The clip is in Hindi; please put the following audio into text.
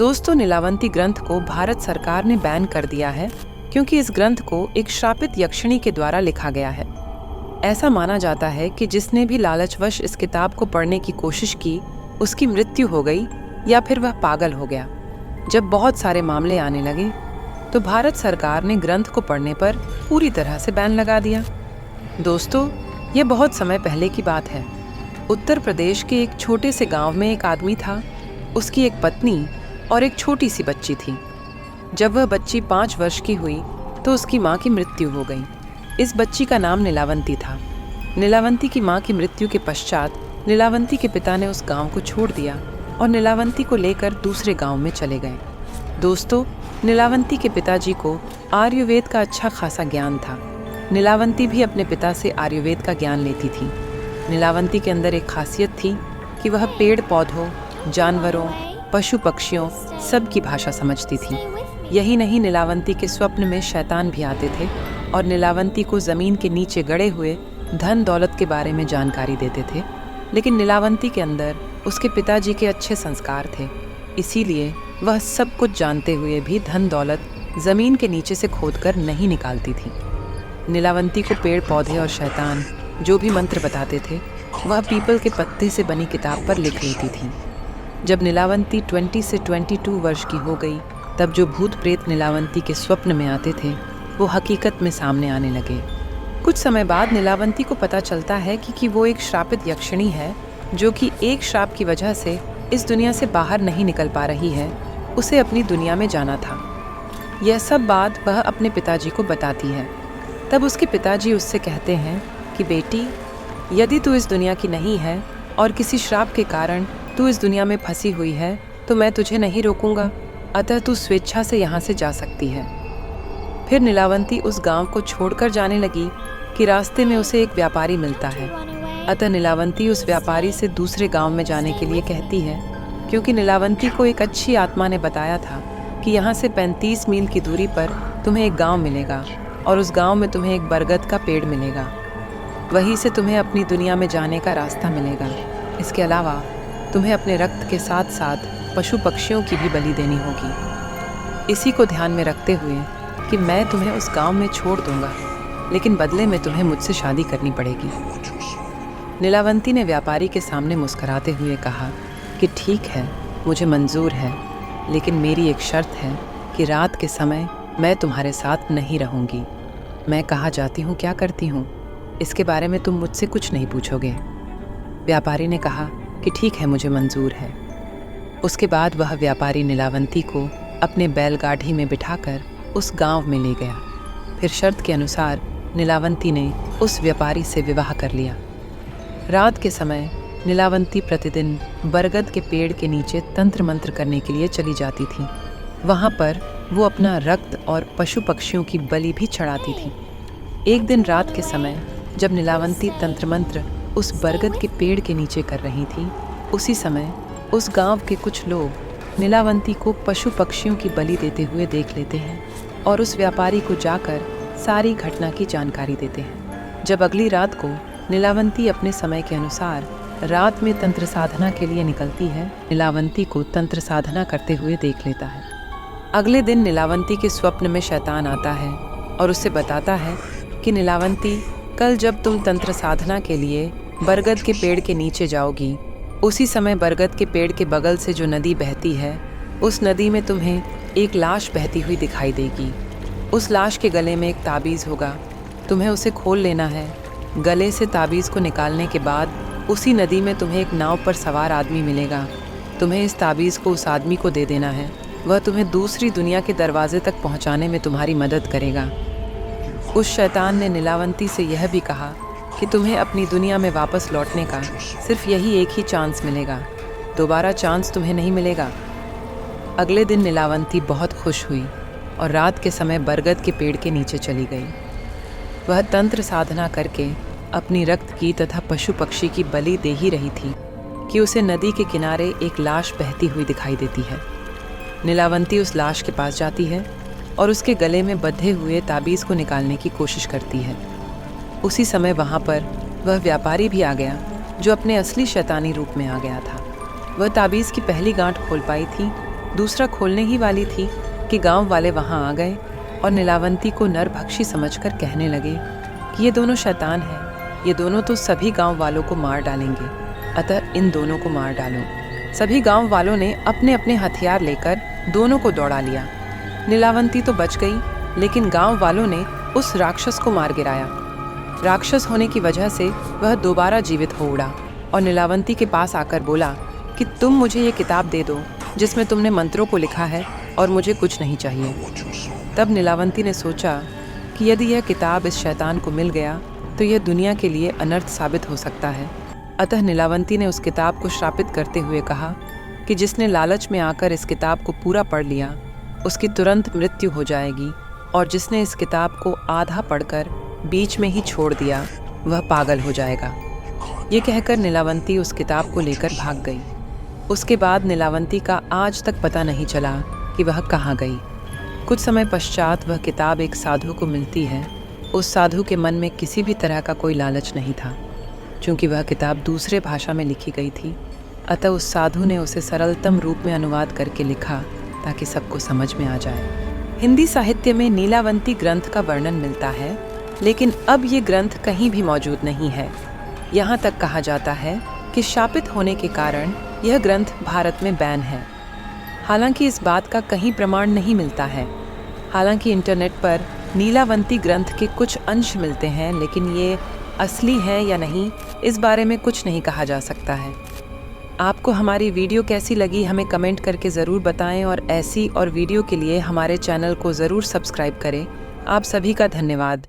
दोस्तों, नीलावंती ग्रंथ को भारत सरकार ने बैन कर दिया है क्योंकि इस ग्रंथ को एक श्रापित यक्षिणी के द्वारा लिखा गया है। ऐसा माना जाता है कि जिसने भी लालचवश इस किताब को पढ़ने की कोशिश की, उसकी मृत्यु हो गई या फिर वह पागल हो गया। जब बहुत सारे मामले आने लगे तो भारत सरकार ने ग्रंथ को पढ़ने पर पूरी तरह से बैन लगा दिया। दोस्तों, ये बहुत समय पहले की बात है। उत्तर प्रदेश के एक छोटे से गांव में एक आदमी था। उसकी एक पत्नी और एक छोटी सी बच्ची थी। जब वह बच्ची 5 वर्ष की हुई तो उसकी माँ की मृत्यु हो गई। इस बच्ची का नाम नीलावंती था। नीलावंती की माँ की मृत्यु के पश्चात नीलावंती के पिता ने उस गांव को छोड़ दिया और नीलावंती को लेकर दूसरे गांव में चले गए। दोस्तों, नीलावंती के पिताजी को आयुर्वेद का अच्छा खासा ज्ञान था। नीलावंती भी अपने पिता से आयुर्वेद का ज्ञान लेती थी। नीलावंती के अंदर एक खासियत थी कि वह पेड़ पौधों, जानवरों, पशु पक्षियों सब की भाषा समझती थी। यही नहीं, नीलावंती के स्वप्न में शैतान भी आते थे और नीलावंती को ज़मीन के नीचे गड़े हुए धन दौलत के बारे में जानकारी देते थे। लेकिन नीलावंती के अंदर उसके पिताजी के अच्छे संस्कार थे, इसीलिए वह सब कुछ जानते हुए भी धन दौलत ज़मीन के नीचे से खोदकर नहीं निकालती थी। नीलावंती को पेड़ पौधे और शैतान जो भी मंत्र बताते थे, वह पीपल के पत्ते से बनी किताब पर लिख लेती थी। जब नीलावंती 20 से 22 वर्ष की हो गई, तब जो भूत प्रेत नीलावंती के स्वप्न में आते थे, वो हकीकत में सामने आने लगे। कुछ समय बाद नीलावंती को पता चलता है कि वो एक श्रापित यक्षिणी है, जो कि एक श्राप की वजह से इस दुनिया से बाहर नहीं निकल पा रही है। उसे अपनी दुनिया में जाना था। यह सब बात वह अपने पिताजी को बताती है। तब उसके पिताजी उससे कहते हैं कि बेटी, यदि तू इस दुनिया की नहीं है और किसी श्राप के कारण तू इस दुनिया में फंसी हुई है, तो मैं तुझे नहीं रोकूंगा, अतः तू स्वेच्छा से यहाँ से जा सकती है। फिर नीलावंती उस गांव को छोड़कर जाने लगी कि रास्ते में उसे एक व्यापारी मिलता है। अतः नीलावंती उस व्यापारी से दूसरे गांव में जाने के लिए कहती है, क्योंकि नीलावंती को एक अच्छी आत्मा ने बताया था कि यहाँ से 35 मील की दूरी पर तुम्हें एक गाँव मिलेगा और उस गाँव में तुम्हें एक बरगद का पेड़ मिलेगा। वहीं से तुम्हें अपनी दुनिया में जाने का रास्ता मिलेगा। इसके अलावा तुम्हें अपने रक्त के साथ साथ पशु पक्षियों की भी बलि देनी होगी। इसी को ध्यान में रखते हुए कि मैं तुम्हें उस गांव में छोड़ दूंगा, लेकिन बदले में तुम्हें मुझसे शादी करनी पड़ेगी। नीलावंती ने व्यापारी के सामने मुस्कुराते हुए कहा कि ठीक है, मुझे मंजूर है, लेकिन मेरी एक शर्त है कि रात के समय मैं तुम्हारे साथ नहीं रहूंगी। मैं कहाँ जाती हूँ, क्या करती हूँ, इसके बारे में तुम मुझसे कुछ नहीं पूछोगे। व्यापारी ने कहा कि ठीक है, मुझे मंजूर है। उसके बाद वह व्यापारी नीलावंती को अपने बैलगाड़ी में बिठाकर उस गांव में ले गया। फिर शर्त के अनुसार नीलावंती ने उस व्यापारी से विवाह कर लिया। रात के समय नीलावंती प्रतिदिन बरगद के पेड़ के नीचे तंत्र मंत्र करने के लिए चली जाती थी। वहाँ पर वो अपना रक्त और पशु पक्षियों की बलि भी चढ़ाती थी। एक दिन रात के समय जब नीलावंती तंत्र मंत्र उस बरगद के पेड़ के नीचे कर रही थी, उसी समय उस गांव के कुछ लोग नीलावंती को पशु पक्षियों की बलि देते हुए देख लेते हैं और उस व्यापारी को जाकर सारी घटना की जानकारी देते हैं। जब अगली रात को नीलावंती अपने समय के अनुसार रात में तंत्र साधना के लिए निकलती है, नीलावंती को तंत्र साधना करते हुए देख लेता है। अगले दिन नीलावंती के स्वप्न में शैतान आता है और उससे बताता है कि नीलावंती, कल जब तुम तंत्र साधना के लिए बरगद के पेड़ के नीचे जाओगी, उसी समय बरगद के पेड़ के बगल से जो नदी बहती है, उस नदी में तुम्हें एक लाश बहती हुई दिखाई देगी। उस लाश के गले में एक ताबीज़ होगा, तुम्हें उसे खोल लेना है। गले से ताबीज़ को निकालने के बाद उसी नदी में तुम्हें एक नाव पर सवार आदमी मिलेगा। तुम्हें इस ताबीज़ को उस आदमी को दे देना है। वह तुम्हें दूसरी दुनिया के दरवाजे तक पहुंचाने में तुम्हारी मदद करेगा। उस शैतान ने नीलावंती से यह भी कहा कि तुम्हें अपनी दुनिया में वापस लौटने का सिर्फ यही एक ही चांस मिलेगा, दोबारा चांस तुम्हें नहीं मिलेगा। अगले दिन नीलावंती बहुत खुश हुई और रात के समय बरगद के पेड़ के नीचे चली गई। वह तंत्र साधना करके अपनी रक्त की तथा पशु पक्षी की बलि दे ही रही थी कि उसे नदी के किनारे एक लाश बहती हुई दिखाई देती है। नीलावंती उस लाश के पास जाती है और उसके गले में बंधे हुए ताबीज़ को निकालने की कोशिश करती है। उसी समय वहाँ पर वह व्यापारी भी आ गया, जो अपने असली शैतानी रूप में आ गया था। वह ताबीज़ की पहली गांठ खोल पाई थी दूसरा खोलने ही वाली थी कि गांव वाले वहां आ गए और नीलावंती को नरभक्षी समझकर कहने लगे कि ये दोनों शैतान हैं, ये दोनों तो सभी गांव वालों को मार डालेंगे, अतः इन दोनों को मार डालो। सभी गांव वालों ने अपने अपने हथियार लेकर दोनों को दौड़ा लिया। नीलावंती तो बच गई, लेकिन गांव वालों ने उस राक्षस को मार गिराया। राक्षस होने की वजह से वह दोबारा जीवित हो उड़ा और नीलावंती के पास आकर बोला कि तुम मुझे ये किताब दे दो जिसमें तुमने मंत्रों को लिखा है और मुझे कुछ नहीं चाहिए। तब नीलावंती ने सोचा कि यदि यह किताब इस शैतान को मिल गया तो यह दुनिया के लिए अनर्थ साबित हो सकता है। अतः नीलावंती ने उस किताब को श्रापित करते हुए कहा कि जिसने लालच में आकर इस किताब को पूरा पढ़ लिया उसकी तुरंत मृत्यु हो जाएगी, और जिसने इस किताब को आधा पढ़कर बीच में ही छोड़ दिया वह पागल हो जाएगा। ये कहकर नीलावंती उस किताब को लेकर भाग गई। उसके बाद नीलावंती का आज तक पता नहीं चला कि वह कहाँ गई। कुछ समय पश्चात वह किताब एक साधु को मिलती है। उस साधु के मन में किसी भी तरह का कोई लालच नहीं था। चूँकि वह किताब दूसरे भाषा में लिखी गई थी, अतः उस साधु ने उसे सरलतम रूप में अनुवाद करके लिखा ताकि सबको समझ में आ जाए। हिंदी साहित्य में नीलावंती ग्रंथ का वर्णन मिलता है, लेकिन अब ये ग्रंथ कहीं भी मौजूद नहीं है। यहाँ तक कहा जाता है कि शापित होने के कारण यह ग्रंथ भारत में बैन है। हालांकि इस बात का कहीं प्रमाण नहीं मिलता है। हालांकि इंटरनेट पर नीलावंती ग्रंथ के कुछ अंश मिलते हैं, लेकिन ये असली हैं या नहीं इस बारे में कुछ नहीं कहा जा सकता है। आपको हमारी वीडियो कैसी लगी हमें कमेंट करके ज़रूर बताएं, और ऐसी और वीडियो के लिए हमारे चैनल को ज़रूर सब्सक्राइब करें। आप सभी का धन्यवाद।